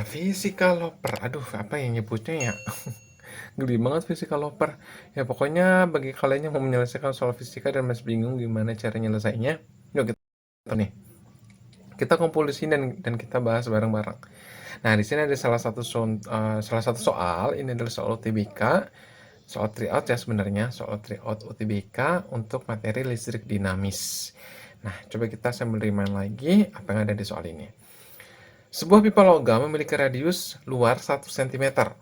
Fisika loper. Aduh, apa yang nyebutnya ya? Gede banget fisika loper. Ya pokoknya bagi kalian yang mau menyelesaikan soal fisika dan masih bingung gimana cara nyelesainya, yuk kita nih. Kita kumpul di sini dan kita bahas bareng-bareng. Nah, di sini ada salah satu soal, ini adalah soal UTBK, soal tryout ya sebenarnya, soal tryout UTBK untuk materi listrik dinamis. Nah, coba kita sambil remind lagi apa yang ada di soal ini. Sebuah pipa logam memiliki radius luar 1 cm.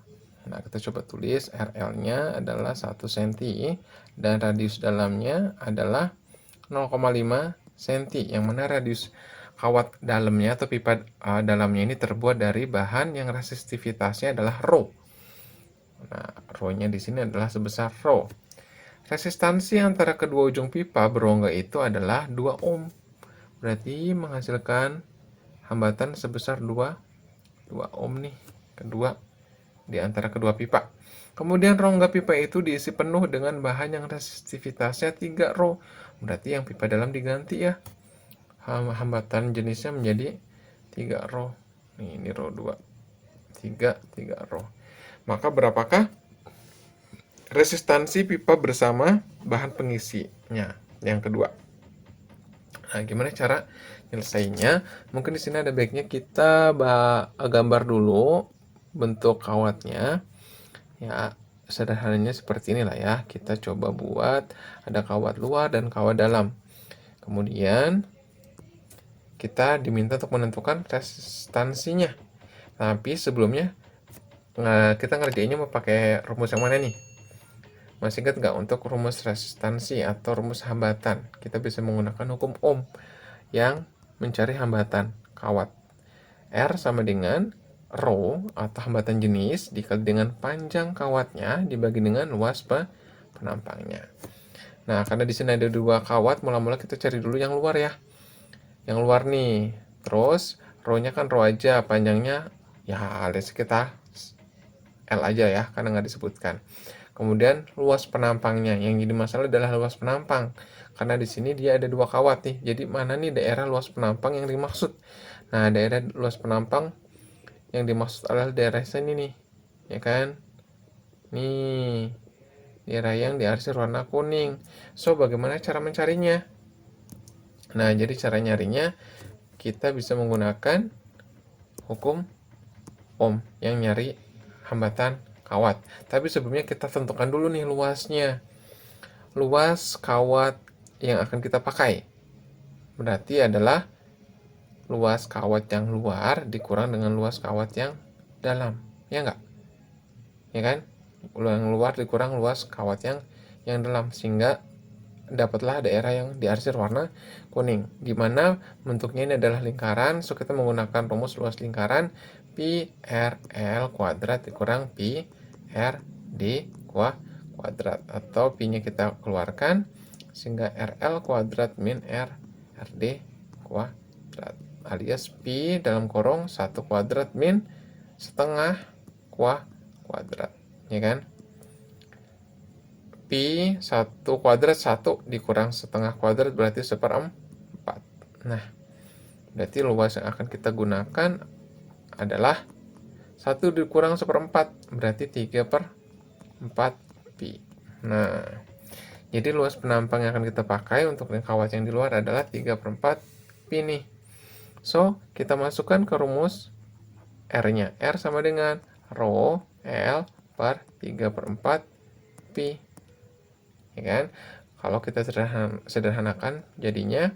Nah, kita coba tulis RL-nya adalah 1 cm dan radius dalamnya adalah 0,5 cm. Yang mana radius kawat dalamnya atau pipa dalamnya ini terbuat dari bahan yang resistivitasnya adalah Rho. Nah, Rho-nya di sini adalah sebesar Rho. Resistansi antara kedua ujung pipa berongga itu adalah 2 ohm. Berarti menghasilkan hambatan sebesar 2 ohm nih, kedua di antara kedua pipa. Kemudian rongga pipa itu diisi penuh dengan bahan yang resistivitasnya 3 Rho. Berarti yang pipa dalam diganti ya. Hambatan jenisnya menjadi 3 Rho. Nih, ini Rho 2. 3 Rho. Maka berapakah resistansi pipa bersama bahan pengisinya? Yang kedua. Nah, gimana cara nyelesainya? Mungkin di sini ada baiknya kita gambar dulu bentuk kawatnya. Ya, sederhananya seperti inilah ya. Kita coba buat ada kawat luar dan kawat dalam. Kemudian kita diminta untuk menentukan resistansinya. Tapi sebelumnya kita ngerjainnya mau pakai rumus yang mana nih? Masih ingat nggak untuk rumus resistansi atau rumus hambatan? Kita bisa menggunakan hukum Ohm yang mencari hambatan kawat. R sama dengan Rho atau hambatan jenis dikali dengan panjang kawatnya dibagi dengan luas penampangnya. Nah, karena di sini ada 2 kawat, mula-mula kita cari dulu yang luar ya. Yang luar nih. Terus Rho-nya kan Rho aja, panjangnya ya alias kita L aja ya, karena nggak disebutkan. Kemudian luas penampangnya, yang jadi masalah adalah luas penampang, karena di sini dia ada 2 kawat nih. Jadi mana nih daerah luas penampang yang dimaksud? Nah, daerah luas penampang yang dimaksud adalah daerah sini nih, ya kan? Nih, daerah yang diarsir warna kuning. So, bagaimana cara mencarinya? Nah, jadi cara nyarinya kita bisa menggunakan hukum Ohm yang nyari hambatan kawat. Tapi sebelumnya kita tentukan dulu nih luasnya. Luas kawat yang akan kita pakai berarti adalah luas kawat yang luar dikurang dengan luas kawat yang dalam, ya enggak? Ya kan? Yang luar dikurang luas kawat yang dalam, sehingga dapatlah daerah yang diarsir warna kuning, dimana bentuknya ini adalah lingkaran. So kita menggunakan rumus luas lingkaran pi r l kuadrat dikurang pi r d kuadrat, atau pi nya kita keluarkan sehingga rl kuadrat min rd kuadrat, alias pi dalam kurung 1 kuadrat min setengah kuadrat, ya kan? Pi 1 kuadrat 1 dikurang setengah kuadrat berarti 1/4. Nah, berarti luas yang akan kita gunakan adalah 1 dikurang 1/4 berarti 3/4 pi. Nah, jadi luas penampang yang akan kita pakai untuk kawat yang di luar adalah 3/4 pi nih. So, kita masukkan ke rumus R-nya. R sama dengan Rho L per 3/4 pi. Ya kan? Kalau kita sederhanakan jadinya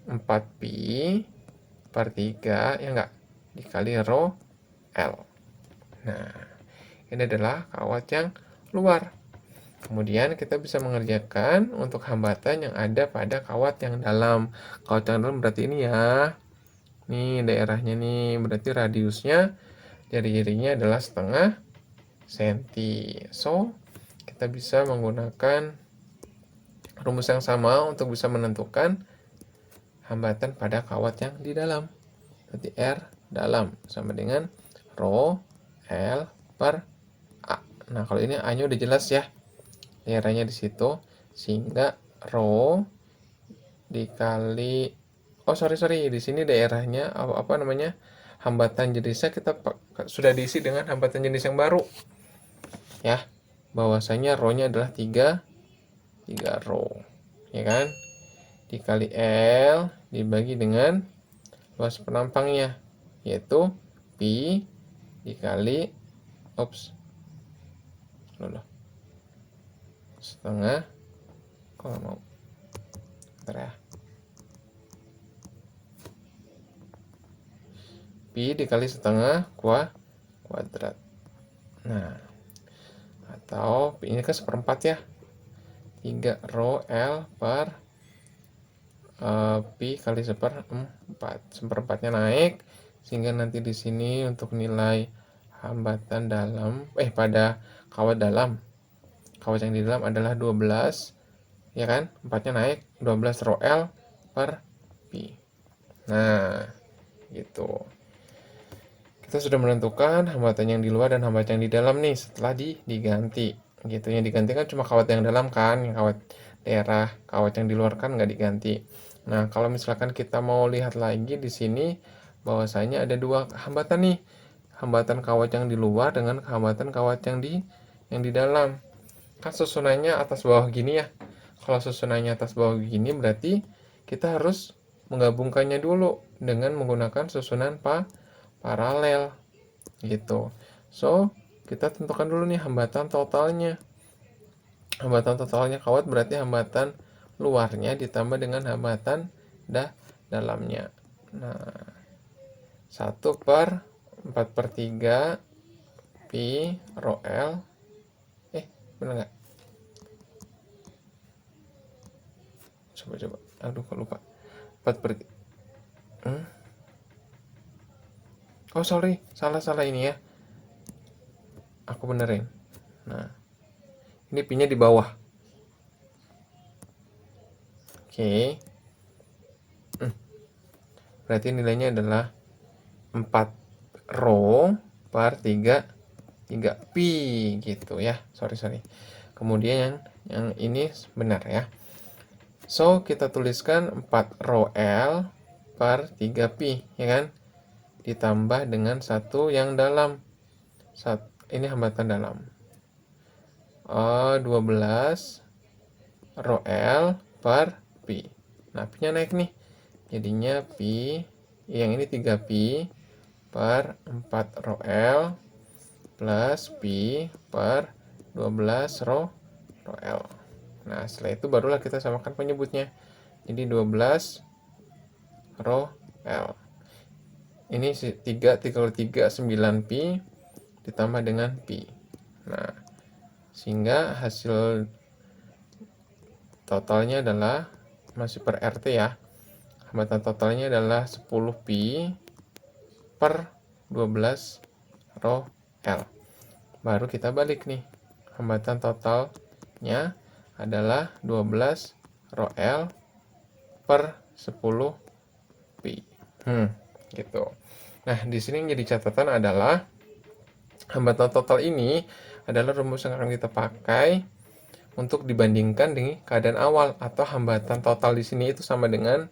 4 pi per 3 ya enggak dikali Rho L. Nah, ini adalah kawat yang luar. Kemudian kita bisa mengerjakan untuk hambatan yang ada pada kawat yang dalam. Kawat yang dalam berarti ini ya. Nih daerahnya nih, berarti radiusnya jari-jarinya adalah setengah senti. So, kita bisa menggunakan rumus yang sama untuk bisa menentukan hambatan pada kawat yang di dalam. Berarti R dalam sama dengan Rho L per A. Nah, kalau ini A-nya udah jelas ya. Daerahnya di situ, sehingga Rho dikali di sini daerahnya apa namanya? hambatan jenisnya sudah diisi dengan hambatan jenis yang baru. Ya, bahwasanya row-nya adalah 3 row. Ya kan? Dikali L dibagi dengan luas penampangnya, yaitu pi dikali setengah, kok nggak mau, bentar ya, pi dikali setengah kuadrat. Nah, atau pi ini kan seperempat ya, 3 row L per pi kali seperempatnya naik, sehingga nanti di sini untuk nilai hambatan dalam pada kawat yang di dalam adalah 12, ya kan, 4-nya naik, 12 row L per pi. Nah, gitu. Kita sudah menentukan hambatan yang di luar dan hambatan yang di dalam nih setelah diganti. Gitu, yang diganti kan cuma kawat yang dalam kan, yang kawat daerah, kawat yang di luar kan nggak diganti. Nah, kalau misalkan kita mau lihat lagi di sini bahwasanya ada 2 hambatan nih. Hambatan kawat yang di luar dengan hambatan kawat yang di dalam. Kan susunannya atas bawah gini ya. Kalau susunannya atas bawah gini berarti kita harus menggabungkannya dulu dengan menggunakan susunan paralel gitu. So, kita tentukan dulu nih hambatan totalnya. Hambatan totalnya kawat berarti hambatan luarnya ditambah dengan hambatan dalamnya. Nah, 1/4/3 pi row L. Bener nggak? Coba. Aduh, kok lupa. 4/3. Oh, sorry. Salah ini ya. Aku benerin. Nah, ini pi-nya di bawah. Oke. Berarti nilainya adalah 4 row per 3 pi gitu ya. Sorry. Kemudian yang ini benar ya. So, kita tuliskan 4 row L per 3 pi, ya kan? Ditambah dengan 1 yang dalam. Ini hambatan dalam. 12 row L per pi. Nah, pi-nya naik nih. Jadinya pi, yang ini 3 pi per 4 row L plus pi per 12 row L. Nah, setelah itu barulah kita samakan penyebutnya. Jadi 12 row L. Ini 3 kali 3 9 pi ditambah dengan pi. Nah, sehingga hasil totalnya adalah masih per RT ya. Hambatan totalnya adalah 10 pi per 12 row L. Baru kita balik nih. Hambatan totalnya adalah 12 row L per 10 pi. Gitu. Nah, di sini yang jadi catatan adalah hambatan total ini adalah rumus yang akan kita pakai untuk dibandingkan dengan keadaan awal, atau hambatan total di sini itu sama dengan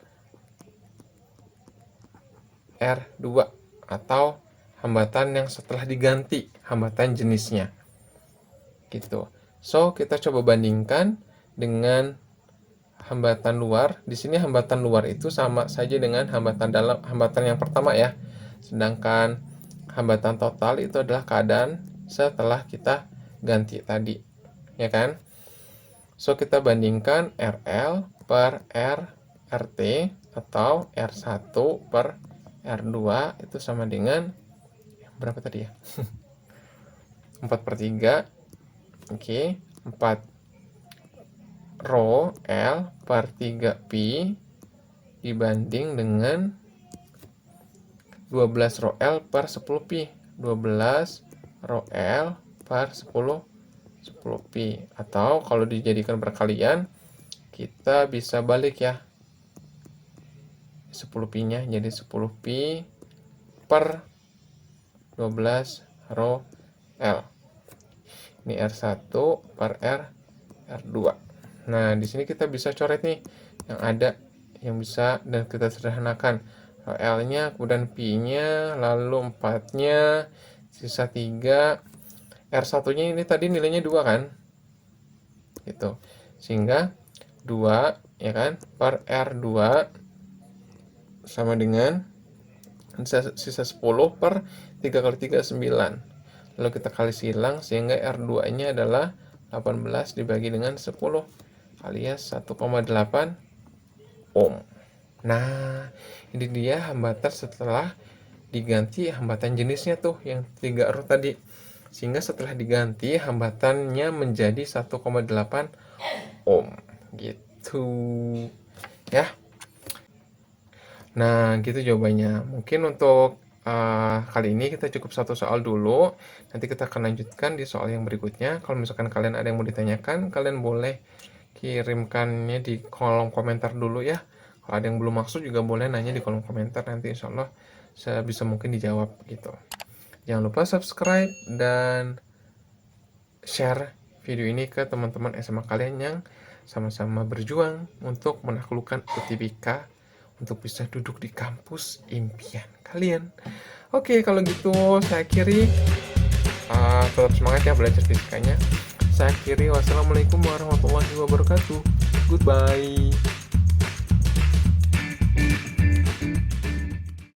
R2 atau hambatan yang setelah diganti hambatan jenisnya. Gitu. So, kita coba bandingkan dengan hambatan luar. Di sini hambatan luar itu sama saja dengan hambatan dalam, hambatan yang pertama ya. Sedangkan hambatan total itu adalah keadaan setelah kita ganti tadi, ya kan? So, kita bandingkan RL per RT atau R1 per R2 itu sama dengan berapa tadi ya? 4/3. Oke, 4 row L per 3 pi dibanding dengan 12 row L per 10 pi. 12 row L per 10 pi. Atau kalau dijadikan perkalian, kita bisa balik ya. 10 pi-nya jadi 10 pi per 12 row L. Ini R1 per R2. Nah, di sini kita bisa coret nih yang ada, yang bisa dan kita sederhanakan. L-nya, kemudian Pi-nya, lalu 4-nya, sisa 3. R1-nya ini tadi nilainya 2 kan? Gitu. Sehingga 2 ya kan per R2 sama dengan sisa 10 per 3 kali 3 9. Lalu kita kali silang sehingga R2-nya adalah 18 dibagi dengan 10 alias 1,8 ohm. Nah, ini dia hambatan setelah diganti hambatan jenisnya tuh yang 3R tadi. Sehingga setelah diganti hambatannya menjadi 1,8 ohm gitu. Ya. Nah, gitu jawabannya. Mungkin untuk kali ini kita cukup satu soal dulu. Nanti kita akan lanjutkan di soal yang berikutnya. Kalau misalkan kalian ada yang mau ditanyakan, kalian boleh kirimkannya di kolom komentar dulu ya. Kalau ada yang belum maksud juga boleh nanya di kolom komentar, nanti insya Allah sebisa mungkin dijawab gitu. Jangan lupa subscribe dan share video ini ke teman-teman SMA kalian yang sama-sama berjuang untuk menaklukkan UTBK untuk bisa duduk di kampus impian kalian. Oke, kalau gitu saya akhiri. Tetap semangat ya belajar fisikanya. Saya akhiri. Wassalamualaikum warahmatullahi wabarakatuh. Goodbye.